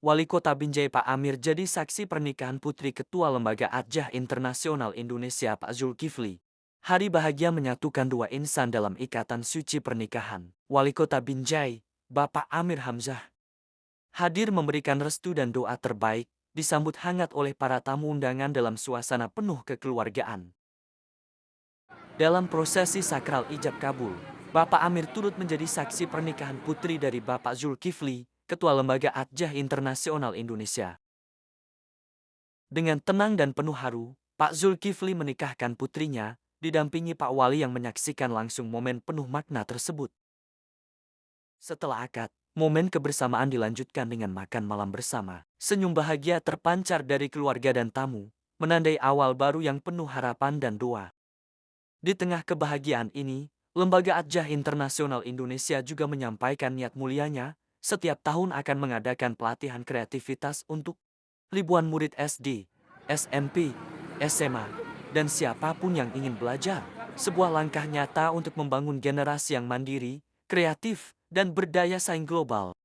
Wali Kota Binjai Pak Amir jadi saksi pernikahan putri Ketua Lembaga Adjah Internasional Indonesia Pak Zulkifli. Hari bahagia menyatukan dua insan dalam ikatan suci pernikahan. Wali Kota Binjai, Bapak Amir Hamzah, hadir memberikan restu dan doa terbaik, disambut hangat oleh para tamu undangan dalam suasana penuh kekeluargaan. Dalam prosesi sakral ijab kabul, Bapak Amir turut menjadi saksi pernikahan putri dari Bapak Zulkifli, Ketua Lembaga Adjah Internasional Indonesia. Dengan tenang dan penuh haru, Pak Zulkifli menikahkan putrinya, didampingi Pak Wali yang menyaksikan langsung momen penuh makna tersebut. Setelah akad, momen kebersamaan dilanjutkan dengan makan malam bersama. Senyum bahagia terpancar dari keluarga dan tamu, menandai awal baru yang penuh harapan dan doa. Di tengah kebahagiaan ini, Lembaga Adjah Internasional Indonesia juga menyampaikan niat mulianya, setiap tahun akan mengadakan pelatihan kreativitas untuk ribuan murid SD, SMP, SMA, dan siapapun yang ingin belajar. Sebuah langkah nyata untuk membangun generasi yang mandiri, kreatif, dan berdaya saing global.